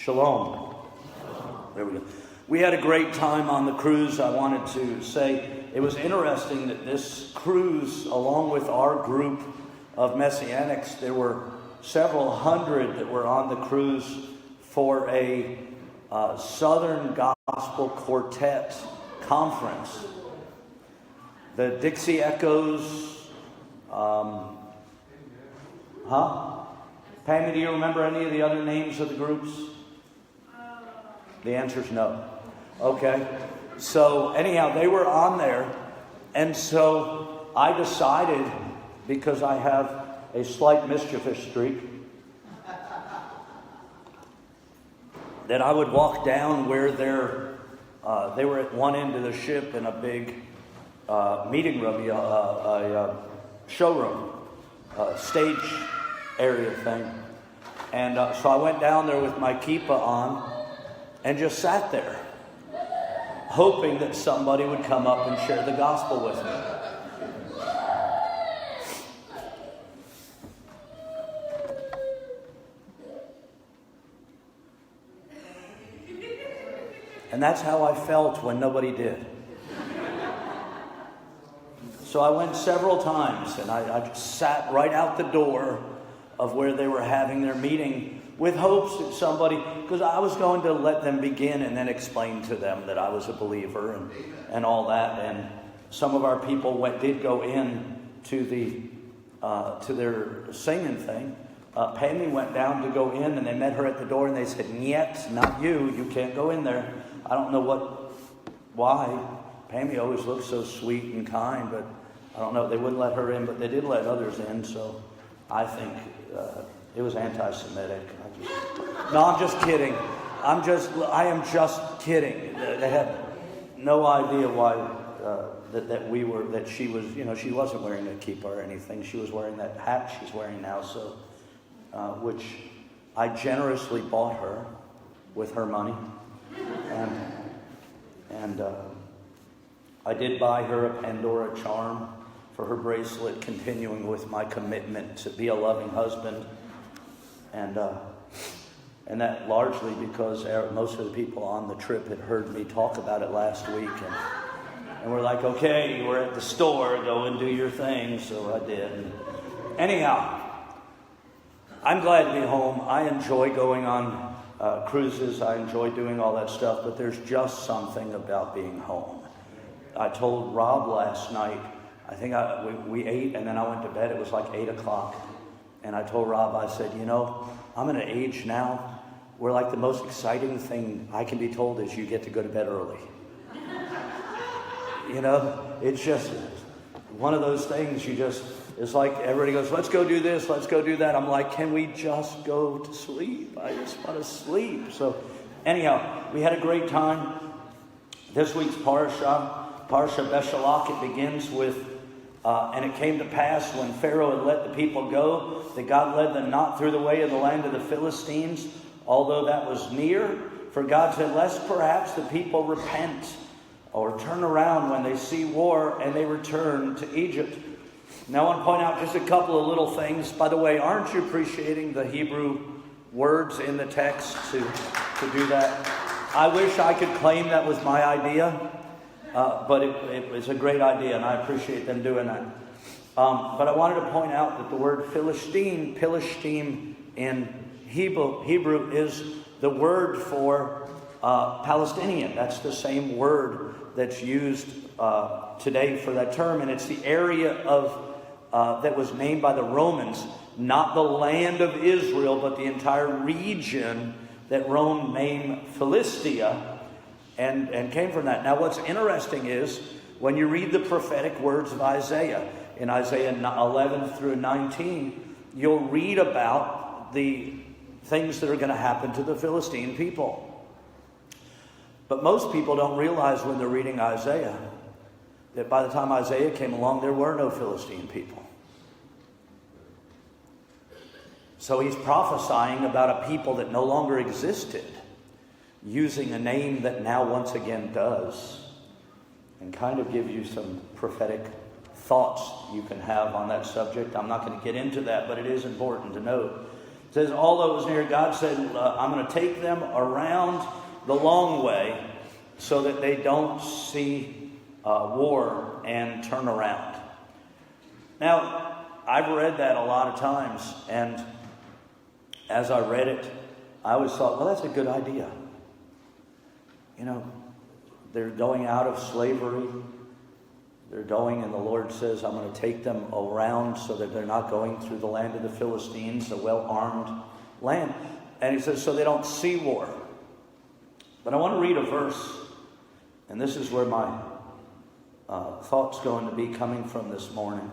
Shalom. There we go. We had a great time on the cruise. I wanted to say it was interesting that this cruise, along with our group of Messianics, there were several hundred that were on the cruise for a Southern Gospel Quartet conference. The Dixie Echoes, Pammy, do you remember any of the other names of the groups? The answer's no. Okay. So anyhow, they were on there. And so I decided, because I have a slight mischievous streak, that I would walk down where they were at one end of the ship in a big meeting room, a showroom, stage area thing. And so I went down there with my kippah on and just sat there, hoping that somebody would come up and share the gospel with me. And that's how I felt when nobody did. So I went several times, and I just sat right out the door of where they were having their meeting with hopes that somebody, because I was going to let them begin and then explain to them that I was a believer and all that. And some of our people did go in to their singing thing. Pammy went down to go in, and they met her at the door, and they said, "Niet, not you. You can't go in there." I don't know why. Pammy always looked so sweet and kind, but I don't know. They wouldn't let her in, but they did let others in. So I think it was anti-Semitic. No, I'm just kidding. I am just kidding. They had no idea why that she was, she wasn't wearing a kippah or anything. She was wearing that hat she's wearing now, so which I generously bought her with her money, and I did buy her a Pandora charm for her bracelet, continuing with my commitment to be a loving husband, and that largely because most of the people on the trip had heard me talk about it last week, and we're like, okay, we're at the store, go and do your thing. So I did. And anyhow, I'm glad to be home. I enjoy going on cruises. I enjoy doing all that stuff, but there's just something about being home. I told Rob last night, I think we ate, and then I went to bed. It was like 8 o'clock. And I told Rob, I said, I'm at an age now where like the most exciting thing I can be told is you get to go to bed early. It's just one of those things it's like everybody goes, let's go do this, let's go do that. I'm like, can we just go to sleep? I just want to sleep. So anyhow, we had a great time. This week's Parsha Beshalach, it begins with, and it came to pass when Pharaoh had let the people go, that God led them not through the way of the land of the Philistines, although that was near. For God said, lest perhaps the people repent or turn around when they see war and they return to Egypt. Now I want to point out just a couple of little things. By the way, aren't you appreciating the Hebrew words in the text to do that? I wish I could claim that was my idea. But it was a great idea, and I appreciate them doing that. But I wanted to point out that the word Philistine in Hebrew is the word for Palestinian. That's the same word that's used today for that term, and it's the area that was named by the Romans, not the land of Israel, but the entire region that Rome named Philistia. And came from that. Now what's interesting is when you read the prophetic words of Isaiah, in Isaiah 11 through 19, you'll read about the things that are going to happen to the Philistine people. But most people don't realize when they're reading Isaiah that by the time Isaiah came along, there were no Philistine people. So he's prophesying about a people that no longer existed, using a name that now once again does, and kind of give you some prophetic thoughts you can have on that subject. I'm not going to get into that, but it is important to note It says, although it was near, God said, I'm going to take them around the long way so that they don't see war and turn around. Now, I've read that a lot of times, and as I read it, I always thought, well, that's a good idea. You know, they're going out of slavery. They're going, and the Lord says, I'm going to take them around so that they're not going through the land of the Philistines, a well-armed land. And he says, so they don't see war. But I want to read a verse, and this is where my thought's going to be coming from this morning.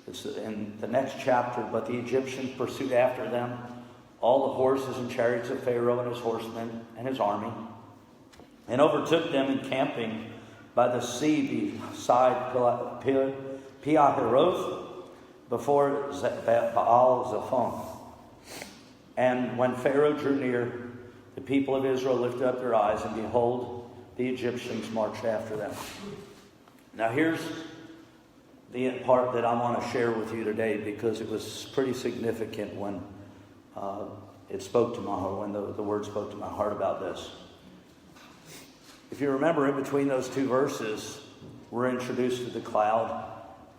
It's in the next chapter. But the Egyptians pursued after them all the horses and chariots of Pharaoh and his horsemen and his army, and overtook them encamping by the sea beside Pi-hahiroth before Baal-zephon. And when Pharaoh drew near, the people of Israel lifted up their eyes, and behold, the Egyptians marched after them. Now here's the part that I want to share with you today, because it was pretty significant when it spoke to my heart, when the word spoke to my heart about this. If you remember, in between those two verses, we're introduced to the cloud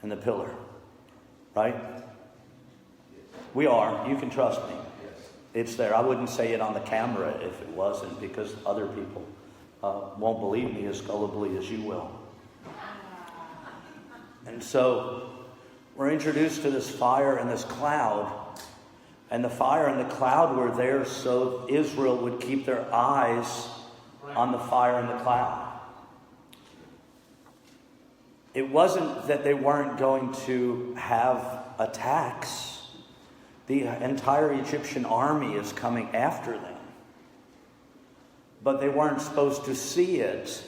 and the pillar, right? We are. You can trust me. It's there. I wouldn't say it on the camera if it wasn't, because other people won't believe me as gullibly as you will. And so we're introduced to this fire and this cloud. And the fire and the cloud were there so Israel would keep their eyes on the fire and the cloud. It wasn't that they weren't going to have attacks. The entire Egyptian army is coming after them. But they weren't supposed to see it,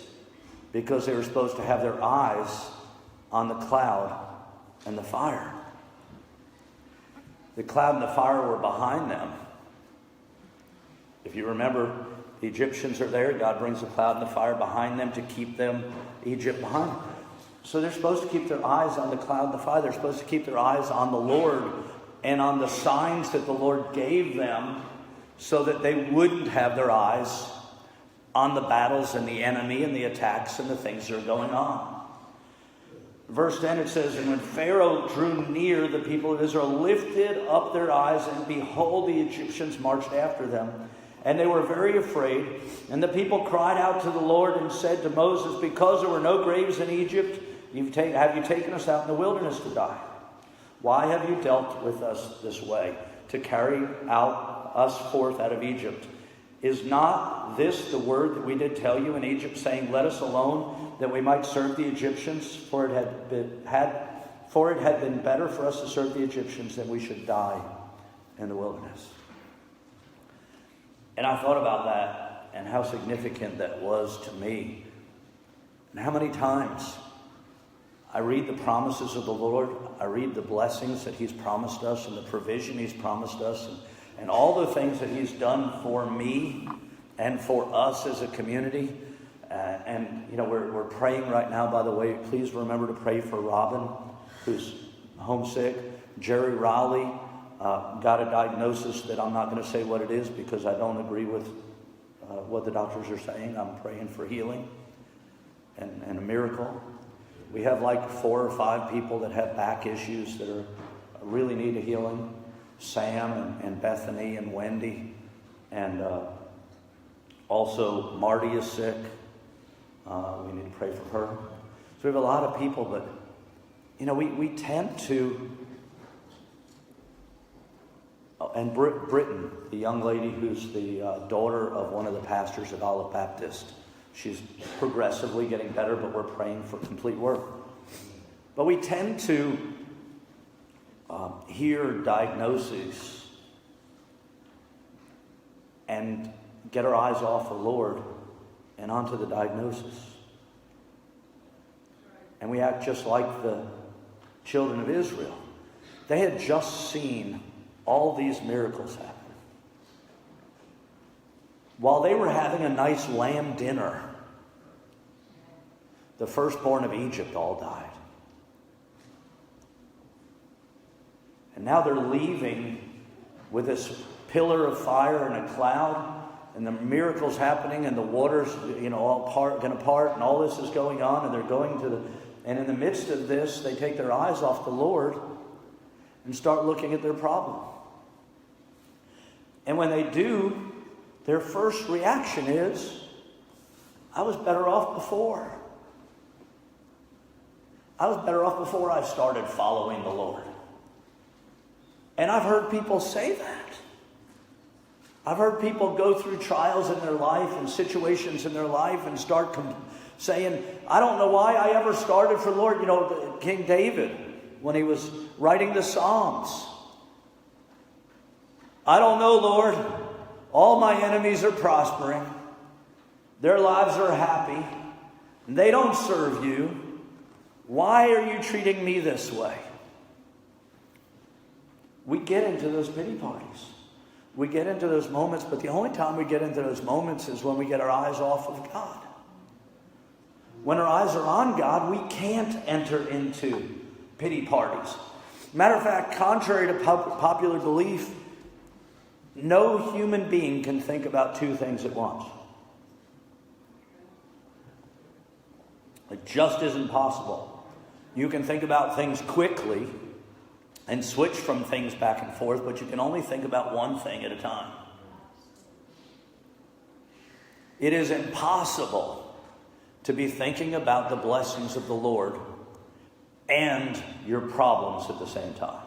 because they were supposed to have their eyes on the cloud and the fire. The cloud and the fire were behind them. If you remember, the Egyptians are there. God brings the cloud and the fire behind them to keep them, Egypt, behind them. So they're supposed to keep their eyes on the cloud and the fire. They're supposed to keep their eyes on the Lord and on the signs that the Lord gave them, so that they wouldn't have their eyes on the battles and the enemy and the attacks and the things that are going on. Verse 10, it says, and when Pharaoh drew near, the people of Israel lifted up their eyes, and behold, the Egyptians marched after them. And they were very afraid. And the people cried out to the Lord and said to Moses, because there were no graves in Egypt, have you taken us out in the wilderness to die? Why have you dealt with us this way, to carry out us forth out of Egypt? Is not this the word that we did tell you in Egypt, saying, let us alone, that we might serve the Egyptians? For it had been better for us to serve the Egyptians than we should die in the wilderness. And I thought about that and how significant that was to me. And how many times I read the promises of the Lord. I read the blessings that He's promised us and the provision He's promised us and all the things that He's done for me and for us as a community. And you know, we're praying right now, by the way. Please remember to pray for Robin, who's homesick. Jerry Raleigh got a diagnosis that I'm not going to say what it is, because I don't agree with what the doctors are saying. I'm praying for healing and a miracle. We have like 4 or 5 people that have back issues that really need a healing. Sam and Bethany and Wendy, and also Marty is sick. We need to pray for her. So we have a lot of people, but you know, we tend to. And Britton, the young lady who's the daughter of one of the pastors at Olive Baptist, she's progressively getting better, but we're praying for complete work. But we tend to hear diagnoses and get our eyes off the Lord and onto the diagnosis. And we act just like the children of Israel. They had just seen all these miracles happen. While they were having a nice lamb dinner, the firstborn of Egypt all died. And now they're leaving with this pillar of fire and a cloud, and the miracles happening, and the waters, all going to part, and all this is going on, and they're going to and in the midst of this, they take their eyes off the Lord and start looking at their problem. And when they do, their first reaction is, I was better off before. I was better off before I started following the Lord. And I've heard people say that. I've heard people go through trials in their life and situations in their life and start saying, I don't know why I ever started for the Lord. King David, when he was writing the Psalms, I don't know, Lord. All my enemies are prospering. Their lives are happy. And they don't serve you. Why are you treating me this way? We get into those pity parties. We get into those moments, but the only time we get into those moments is when we get our eyes off of God. When our eyes are on God, we can't enter into pity parties. Matter of fact, contrary to popular belief, no human being can think about two things at once. It just isn't possible. You can think about things quickly and switch from things back and forth, but you can only think about one thing at a time. It is impossible to be thinking about the blessings of the Lord and your problems at the same time.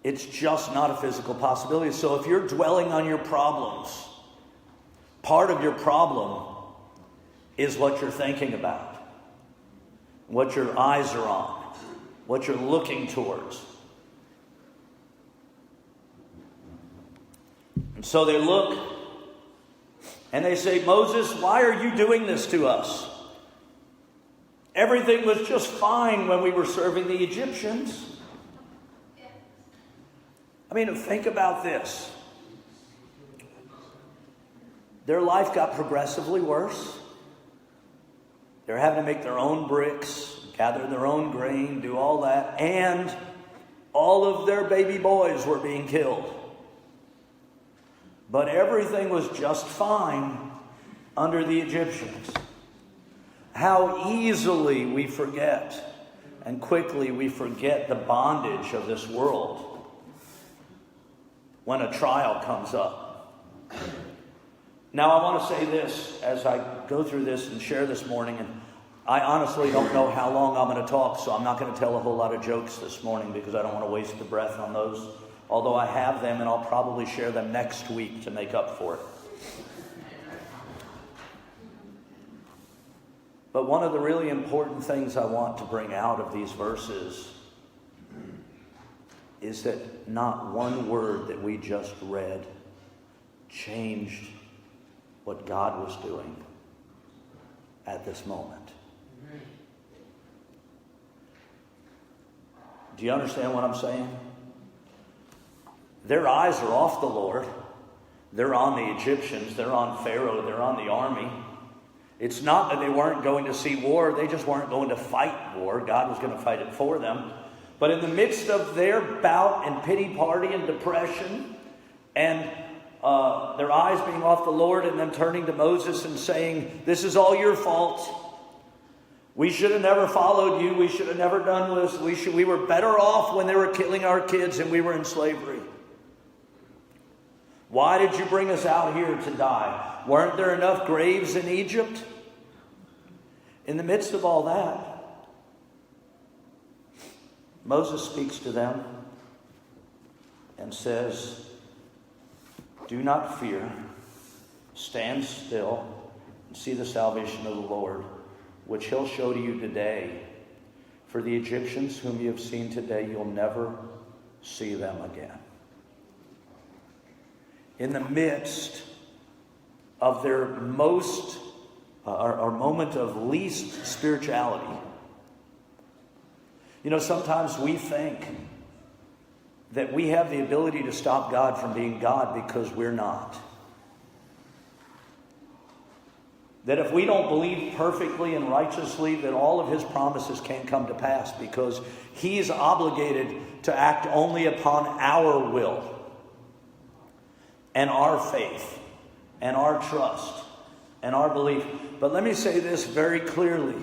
It's just not a physical possibility. So if you're dwelling on your problems, part of your problem is what you're thinking about, what your eyes are on, what you're looking towards. And so they look and they say, Moses, why are you doing this to us? Everything was just fine when we were serving the Egyptians. I mean, think about this. Their life got progressively worse. They're having to make their own bricks, gather their own grain, do all that. And all of their baby boys were being killed. But everything was just fine under the Egyptians. How easily we forget, and quickly we forget the bondage of this world when a trial comes up. Now I want to say this as I go through this and share this morning, and I honestly don't know how long I'm going to talk, so I'm not going to tell a whole lot of jokes this morning because I don't want to waste the breath on those. Although I have them, and I'll probably share them next week to make up for it. But one of the really important things I want to bring out of these verses is that not one word that we just read changed what God was doing at this moment. Do you understand what I'm saying? Their eyes are off the Lord. They're on the Egyptians. They're on Pharaoh. They're on the army. It's not that they weren't going to see war. They just weren't going to fight war. God was going to fight it for them. But in the midst of their bout and pity party and depression and their eyes being off the Lord and them turning to Moses and saying, this is all your fault. We should have never followed you. We should have never done this. We were better off when they were killing our kids and we were in slavery. Why did you bring us out here to die? Weren't there enough graves in Egypt? In the midst of all that, Moses speaks to them and says, do not fear. Stand still and see the salvation of the Lord, which he'll show to you today. For the Egyptians whom you have seen today, you'll never see them again. In the midst of their most, or moment of least spirituality. You know, sometimes we think that we have the ability to stop God from being God because we're not. That if we don't believe perfectly and righteously, that all of his promises can't come to pass, because he is obligated to act only upon our will and our faith and our trust and our belief. But let me say this very clearly.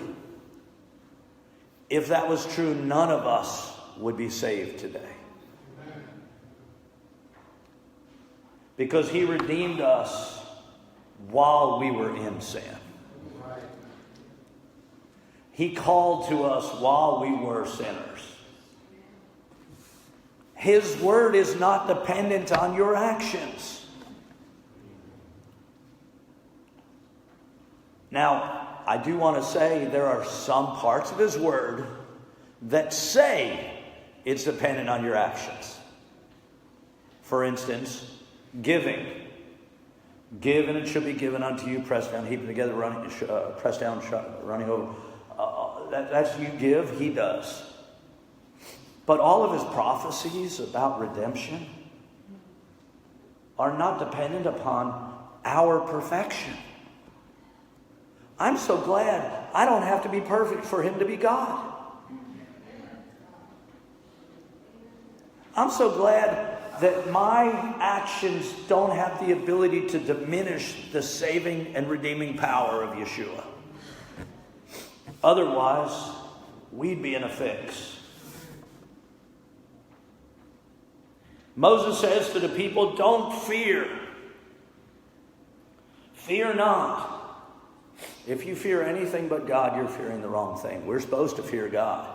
If that was true, none of us would be saved today. Because he redeemed us while we were in sin. He called to us while we were sinners. His word is not dependent on your actions. Now, I do want to say there are some parts of his word that say it's dependent on your actions. For instance, giving. Give, and it should be given unto you, pressed down, heaped together, pressed down, running over. That's you give, he does. But all of his prophecies about redemption are not dependent upon our perfection. I'm so glad I don't have to be perfect for him to be God. I'm so glad that my actions don't have the ability to diminish the saving and redeeming power of Yeshua. Otherwise, we'd be in a fix. Moses says to the people, don't fear. Fear not. If you fear anything but God, you're fearing the wrong thing. We're supposed to fear God.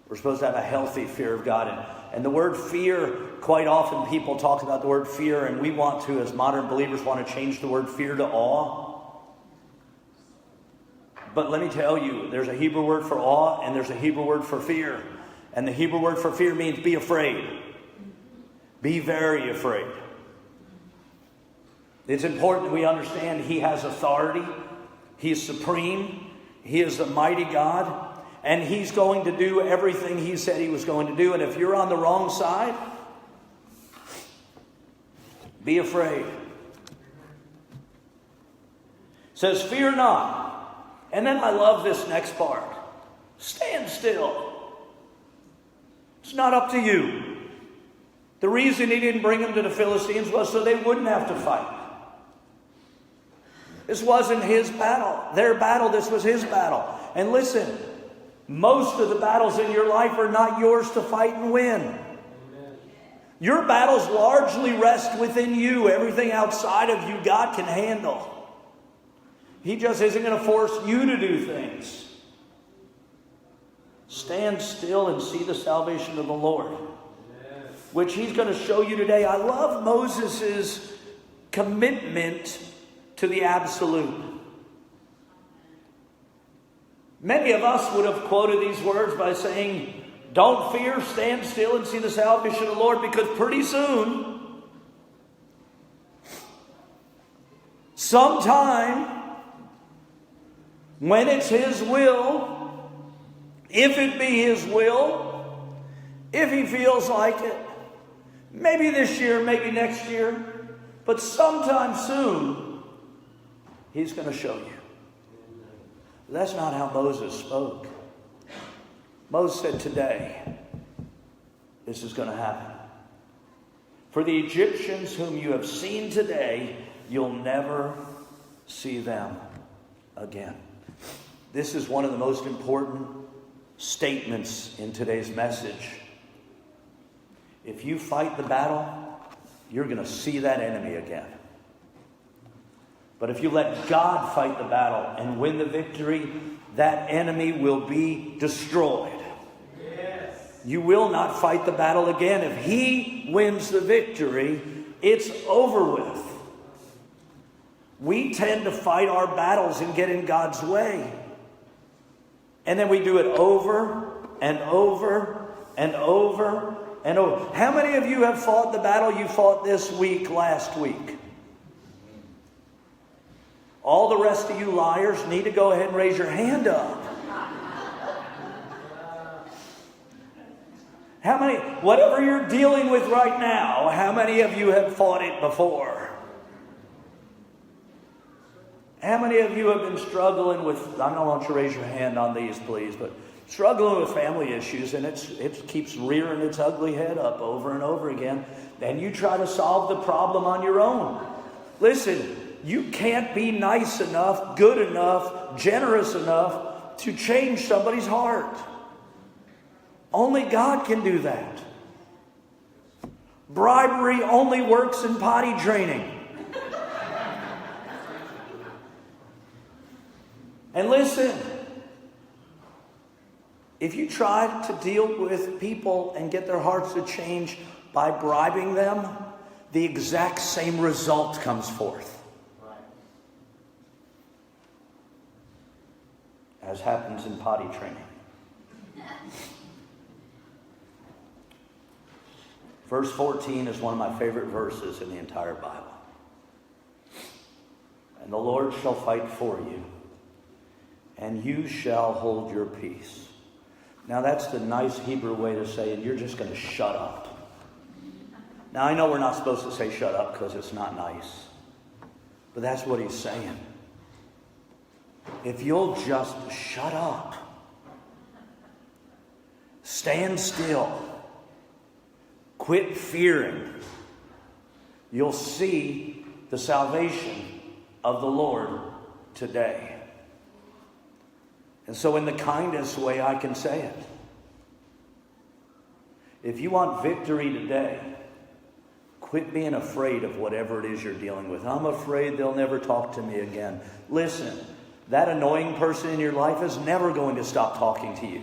We're supposed to have a healthy fear of God. And the word fear, quite often people talk about the word fear, and we want to, as modern believers, want to change the word fear to awe. But let me tell you, there's a Hebrew word for awe and there's a Hebrew word for fear. And the Hebrew word for fear means be afraid. Be very afraid. It's important we understand he has authority. He is supreme. He is the mighty God. And he's going to do everything he said he was going to do. And if you're on the wrong side, be afraid. It says, fear not. And then I love this next part. Stand still. It's not up to you. The reason he didn't bring them to the Philistines was so they wouldn't have to fight. This wasn't his battle. Their battle, this was his battle. And listen, most of the battles in your life are not yours to fight and win. Amen. Your battles largely rest within you. Everything outside of you, God can handle. He just isn't going to force you to do things. Stand still and see the salvation of the Lord, which he's going to show you today. I love Moses' commitment to the absolute. Many of us would have quoted these words by saying, don't fear, stand still and see the salvation of the Lord, because pretty soon, sometime, when it's his will, if it be his will, if he feels like it, maybe this year, maybe next year, but sometime soon, he's going to show you. That's not how Moses spoke. Moses said, today, this is going to happen. For the Egyptians whom you have seen today, you'll never see them again. This is one of the most important statements in today's message. If you fight the battle, you're going to see that enemy again. But if you let God fight the battle and win the victory, that enemy will be destroyed. Yes. You will not fight the battle again. If he wins the victory, it's over with. We tend to fight our battles and get in God's way. And then we do it over and over and over and over. How many of you have fought the battle you fought this week, last week? All the rest of you liars need to go ahead and raise your hand up. How many, whatever you're dealing with right now, how many of you have fought it before? How many of you have been struggling with, I don't want you to raise your hand on these, please, but struggling with family issues, and it keeps rearing its ugly head up over and over again, and you try to solve the problem on your own. Listen, you can't be nice enough, good enough, generous enough to change somebody's heart. Only God can do that. Bribery only works in potty training. And listen, if you try to deal with people and get their hearts to change by bribing them, the exact same result comes forth. As happens in potty training. Verse 14 is one of my favorite verses in the entire Bible. And the Lord shall fight for you, and you shall hold your peace. Now that's the nice Hebrew way to say, and you're just going to shut up. Now I know we're not supposed to say shut up because it's not nice. But that's what he's saying. If you'll just shut up, stand still, quit fearing, you'll see the salvation of the Lord today. And so in the kindest way I can say it, if you want victory today, quit being afraid of whatever it is you're dealing with. I'm afraid they'll never talk to me again. Listen, that annoying person in your life is never going to stop talking to you.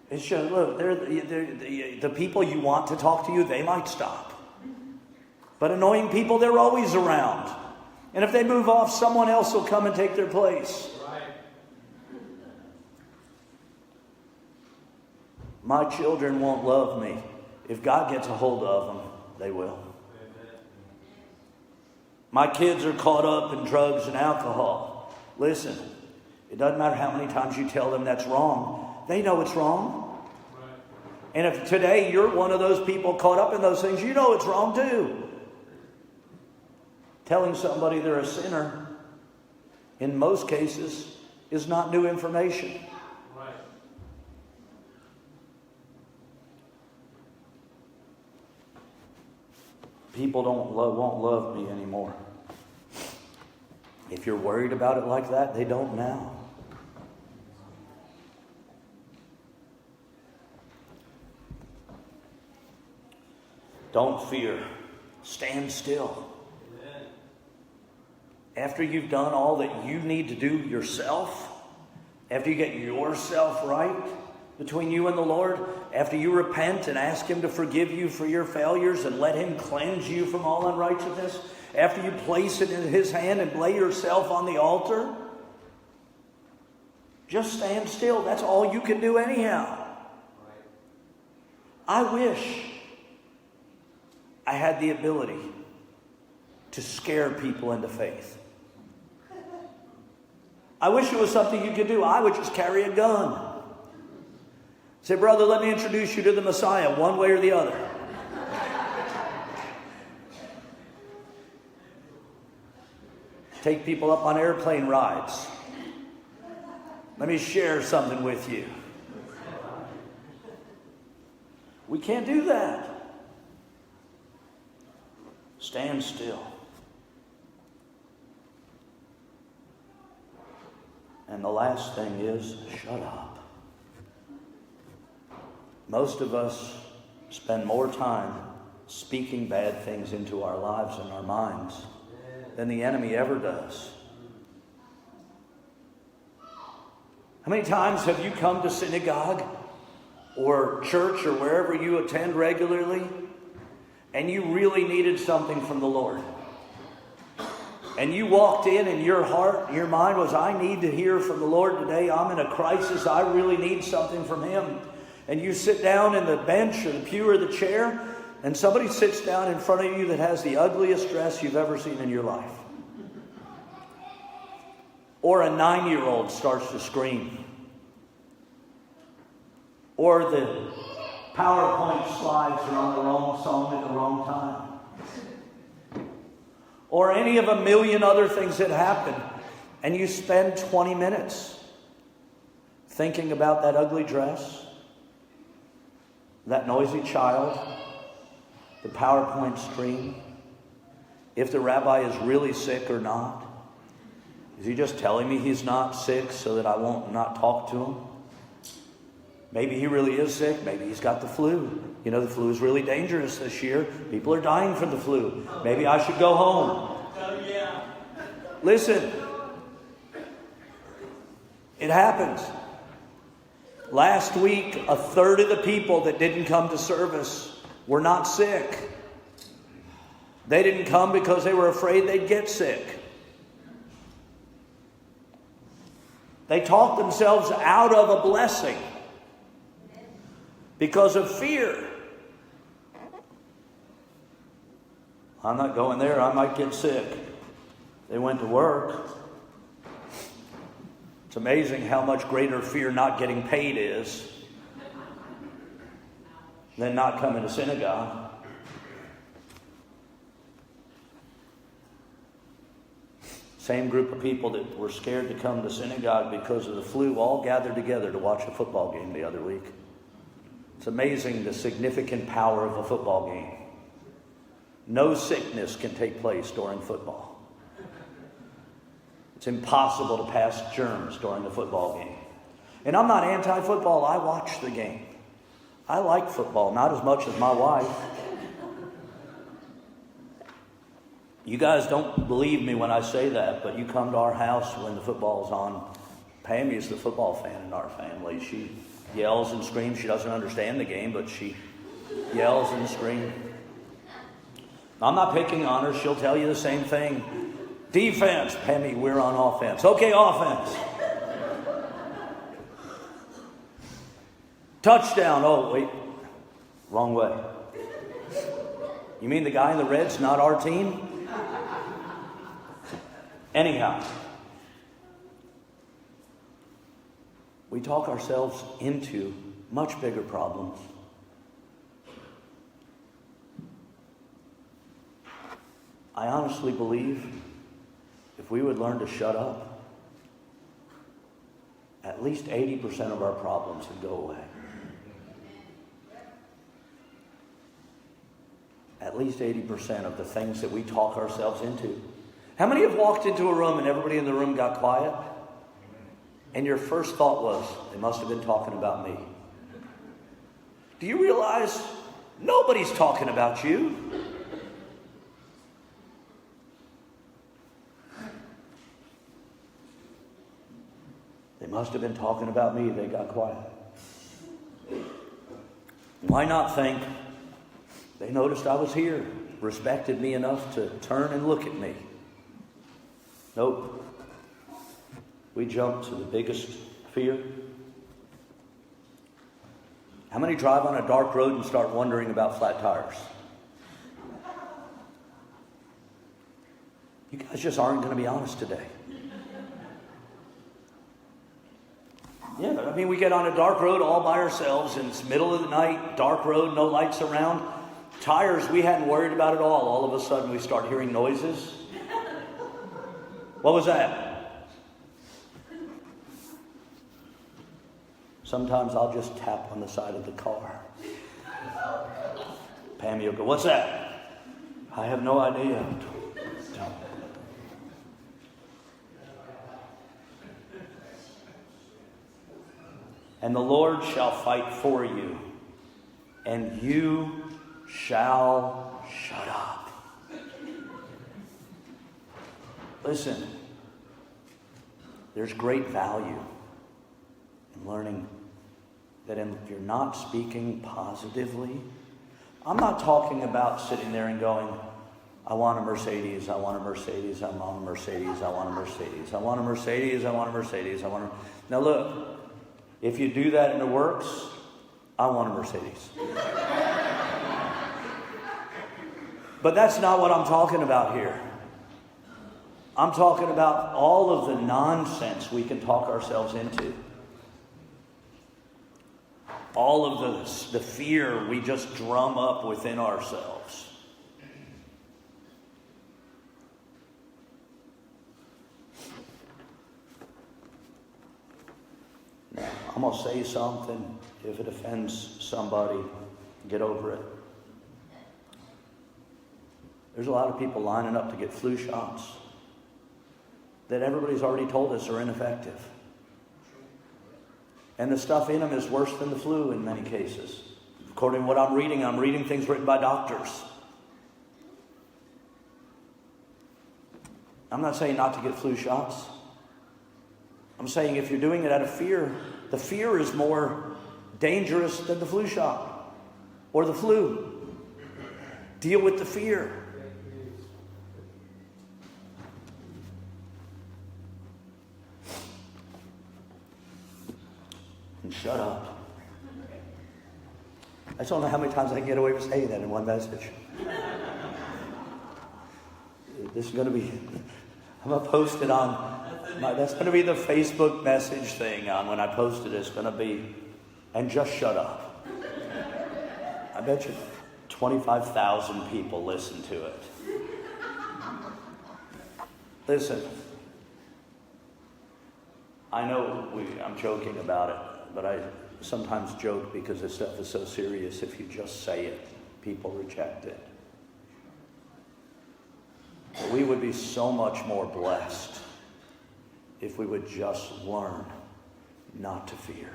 It's just, look, they're the people you want to talk to you, they might stop. But annoying people, they're always around. And if they move off, someone else will come and take their place. Right. My children won't love me. If God gets a hold of them, they will. Amen. My kids are caught up in drugs and alcohol. Listen, it doesn't matter how many times you tell them that's wrong. They know it's wrong. Right. And if today you're one of those people caught up in those things, you know it's wrong too. Telling somebody they're a sinner, in most cases, is not new information. Right. People won't love me anymore. If you're worried about it like that, they don't now. Don't fear. Stand still. After you've done all that you need to do yourself, after you get yourself right between you and the Lord, after you repent and ask Him to forgive you for your failures and let Him cleanse you from all unrighteousness, after you place it in His hand and lay yourself on the altar, just stand still. That's all you can do anyhow. I wish I had the ability to scare people into faith. I wish it was something you could do. I would just carry a gun. Say, brother, let me introduce you to the Messiah, one way or the other. Take people up on airplane rides. Let me share something with you. We can't do that. Stand still. And the last thing is, shut up. Most of us spend more time speaking bad things into our lives and our minds than the enemy ever does. How many times have you come to synagogue or church or wherever you attend regularly and you really needed something from the Lord? And you walked in and your heart, your mind was, I need to hear from the Lord today. I'm in a crisis. I really need something from Him. And you sit down in the bench or the pew or the chair, and somebody sits down in front of you that has the ugliest dress you've ever seen in your life. Or a 9-year-old starts to scream. Or the PowerPoint slides are on the wrong song at the wrong time. or any of a million other things that happen, and you spend 20 minutes thinking about that ugly dress, that noisy child, the PowerPoint screen, if the rabbi is really sick or not. Is he just telling me he's not sick so that I won't not talk to him? Maybe he really is sick. Maybe he's got the flu. You know, the flu is really dangerous this year. People are dying from the flu. Maybe I should go home. Listen, it happens. Last week, a third of the people that didn't come to service were not sick. They didn't come because they were afraid they'd get sick. They talked themselves out of a blessing because of fear. I'm not going there, I might get sick. They went to work. It's amazing how much greater fear not getting paid is than not coming to synagogue. Same group of people that were scared to come to synagogue because of the flu all gathered together to watch a football game the other week. It's amazing the significant power of a football game. No sickness can take place during football. It's impossible to pass germs during the football game. And I'm not anti-football. I watch the game. I like football, not as much as my wife. You guys don't believe me when I say that, but you come to our house when the football's on. Pammy is the football fan in our family. She yells and screams. She doesn't understand the game, but she yells and screams. I'm not picking on her. She'll tell you the same thing. Defense. Pammy, we're on offense. Okay, offense. Touchdown. Oh, wait. Wrong way. You mean the guy in the red's not our team? Anyhow, we talk ourselves into much bigger problems. I honestly believe if we would learn to shut up, at least 80% of our problems would go away. At least 80% of the things that we talk ourselves into. How many have walked into a room and everybody in the room got quiet? And your first thought was, they must have been talking about me. Do you realize nobody's talking about you? They must have been talking about me. They got quiet. Why not think they noticed I was here, respected me enough to turn and look at me? Nope. We jump to the biggest fear. How many drive on a dark road and start wondering about flat tires? You guys just aren't going to be honest today. Yeah, I mean, we get on a dark road all by ourselves, and it's middle of the night, dark road, no lights around. Tires, we hadn't worried about it all. All of a sudden, we start hearing noises. What was that? Sometimes I'll just tap on the side of the car. Pammy will go, what's that? I have no idea. And the Lord shall fight for you, and you shall shut up. Listen, there's great value in learning that if you're not speaking positively, I'm not talking about sitting there and going, I want a Mercedes, I want a Mercedes, I want a Mercedes, I want a Mercedes, I want a Mercedes, I want a Mercedes, I want a... Now look, if you do that and it works, I want a Mercedes. But that's not what I'm talking about here. I'm talking about all of the nonsense we can talk ourselves into. All of the fear we just drum up within ourselves. I'm going to say something. If it offends somebody, get over it. There's a lot of people lining up to get flu shots that everybody's already told us are ineffective. And the stuff in them is worse than the flu in many cases. According to what I'm reading things written by doctors. I'm not saying not to get flu shots. I'm saying if you're doing it out of fear, the fear is more dangerous than the flu shot or the flu. Deal with the fear. And shut up. I don't know how many times I can get away with saying that in one message. This is going to be, I'm going to post it on, that's going to be the Facebook message thing on when I post it. It's going to be, and just shut up. I bet you 25,000 people listen to it. Listen, I know I'm joking about it, but I sometimes joke because this stuff is so serious. If you just say it, people reject it. But we would be so much more blessed if we would just learn not to fear.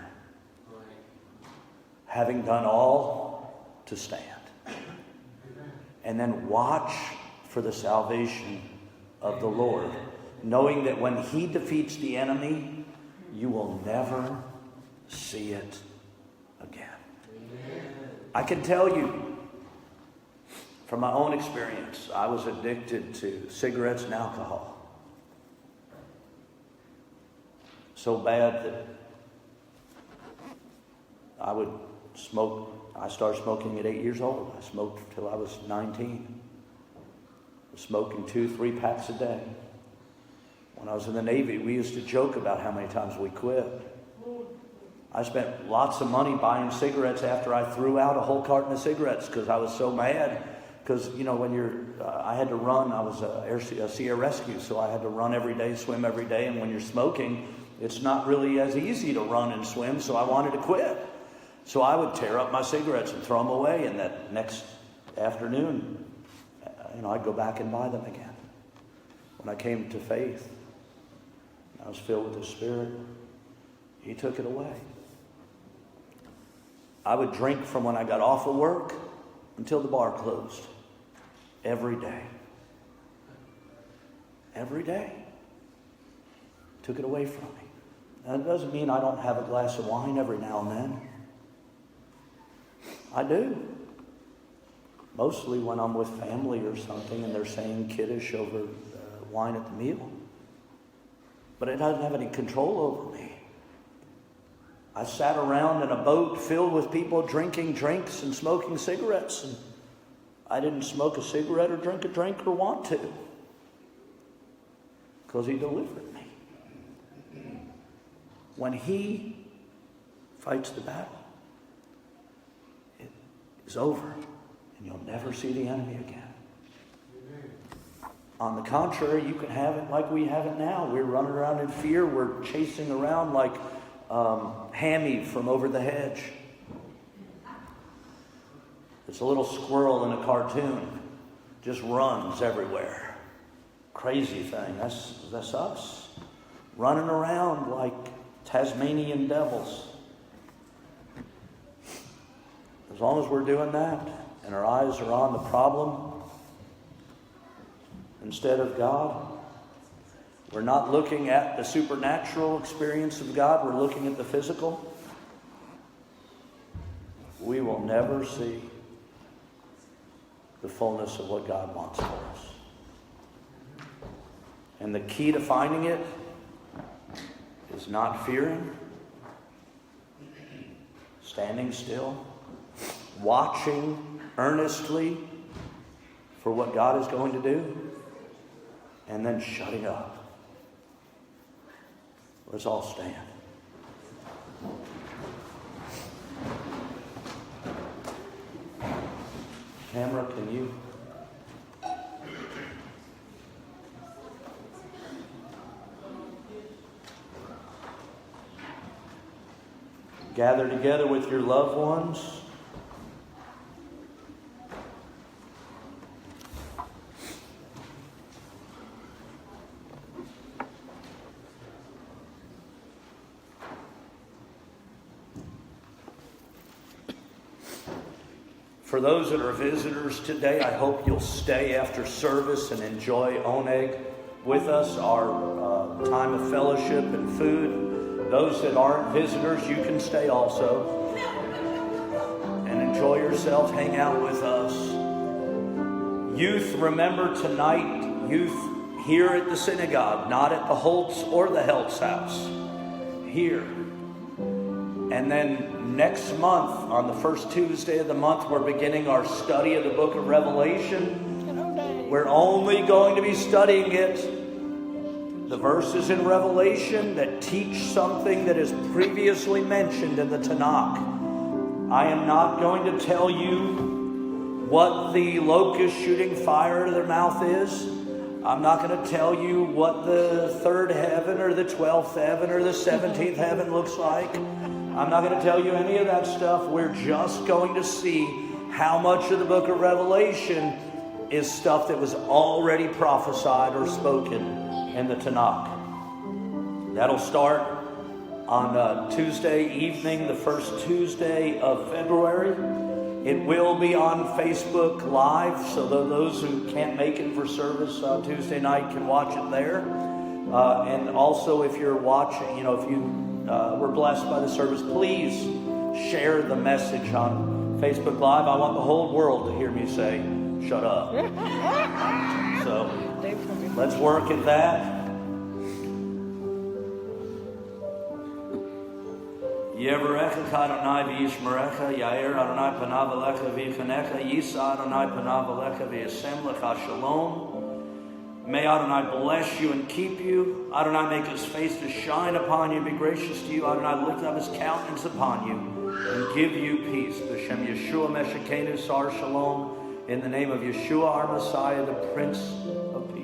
Having done all to stand. And then watch for the salvation of the Lord, knowing that when He defeats the enemy, you will never see it again. I can tell you from my own experience, I was addicted to cigarettes and alcohol. So bad that I would smoke. I started smoking at 8 years old. I smoked till I was 19. I was smoking 2-3 packs a day. When I was in the Navy, we used to joke about how many times we quit. I spent lots of money buying cigarettes after I threw out a whole carton of cigarettes because I was so mad. Because, you know, when I had to run, I was a Sea Air Rescue, so I had to run every day, swim every day. And when you're smoking, it's not really as easy to run and swim, so I wanted to quit. So I would tear up my cigarettes and throw them away, and that next afternoon, I'd go back and buy them again. When I came to faith, I was filled with the Spirit. He took it away. I would drink from when I got off of work until the bar closed. Every day. Every day. Took it away from me. That doesn't mean I don't have a glass of wine every now and then. I do. Mostly when I'm with family or something and they're saying kiddush over wine at the meal. But it doesn't have any control over me. I sat around in a boat filled with people drinking drinks and smoking cigarettes. And I didn't smoke a cigarette or drink a drink or want to. Because He delivered me. When He fights the battle, it is over. And you'll never see the enemy again. On the contrary, you can have it like we have it now. We're running around in fear. We're chasing around like Hammy from Over the Hedge. It's a little squirrel in a cartoon. Just runs everywhere. Crazy thing. That's us. Running around like Tasmanian devils. As long as we're doing that and our eyes are on the problem instead of God, we're not looking at the supernatural experience of God, we're looking at the physical, we will never see the fullness of what God wants for us. And the key to finding it is not fearing, standing still, watching earnestly for what God is going to do, and then shutting up. Let's all stand. Camera, can you? gather together with your loved ones. For those that are visitors today, I hope you'll stay after service and enjoy Oneg with us, our time of fellowship and food. Those that aren't visitors, you can stay also and enjoy yourself, hang out with us. Youth, remember tonight, youth here at the synagogue, not at the Holtz or the Heltz house, here. And then next month, on the first Tuesday of the month, we're beginning our study of the book of Revelation. We're only going to be studying it, the verses in Revelation that teach something that is previously mentioned in the Tanakh. I am not going to tell you what the locust shooting fire out of their mouth is. I'm not going to tell you what the third heaven or the 12th heaven or the 17th heaven looks like. I'm not going to tell you any of that stuff. We're just going to see how much of the book of Revelation is stuff that was already prophesied or spoken in the Tanakh. That'll start on Tuesday evening, the first Tuesday of February. It will be on Facebook Live, so those who can't make it for service Tuesday night can watch it there. And also, if you're watching, if you were blessed by the service, please share the message on Facebook Live. I want the whole world to hear me say, "Shut up." So let's work at that. Yevarecha Adonai v'yishmerecha, Yair Adonai panav alecha v'yichanecha, Yisa Adonai panav alecha v'yasem lecha shalom. May Adonai bless you and keep you. Adonai make his face to shine upon you and be gracious to you. Adonai lift up his countenance upon you and give you peace. B'Shem Yeshua Meshachenu Sar Shalom. In the name of Yeshua, our Messiah, the Prince of Peace.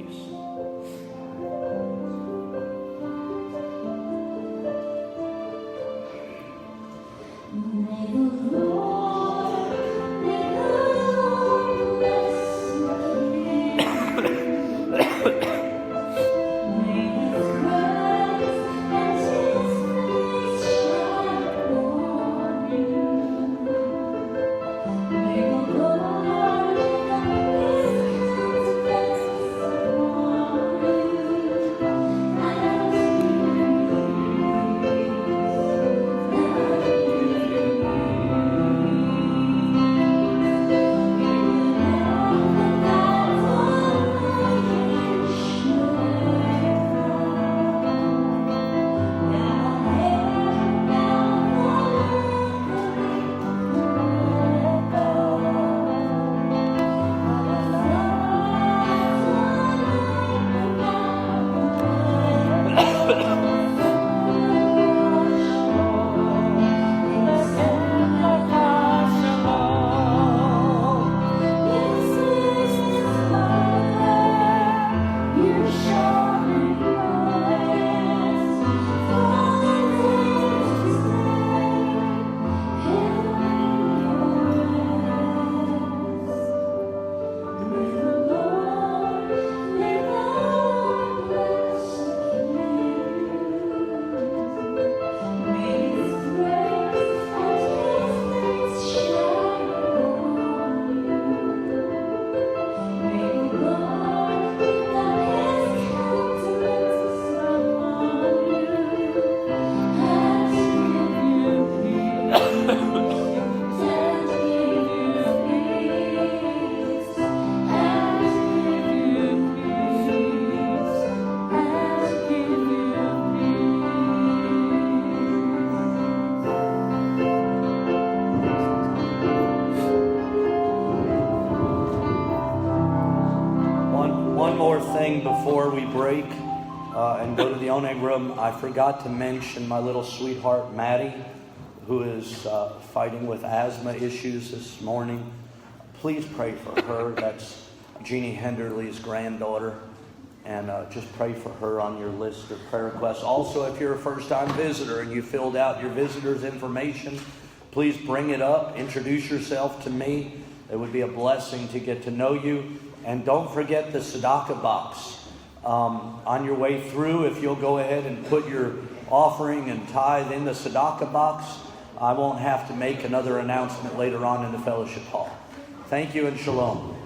Before we break and go to the Oneg room, I forgot to mention my little sweetheart Maddie, who is fighting with asthma issues this morning. Please pray for her. That's Jeannie Henderly's granddaughter. And just pray for her on your list of prayer requests. Also, if you're a first-time visitor and you filled out your visitor's information, please bring it up. Introduce yourself to me. It would be a blessing to get to know you. And don't forget the tzedakah box. On your way through, if you'll go ahead and put your offering and tithe in the tzedakah box, I won't have to make another announcement later on in the fellowship hall. Thank you and shalom.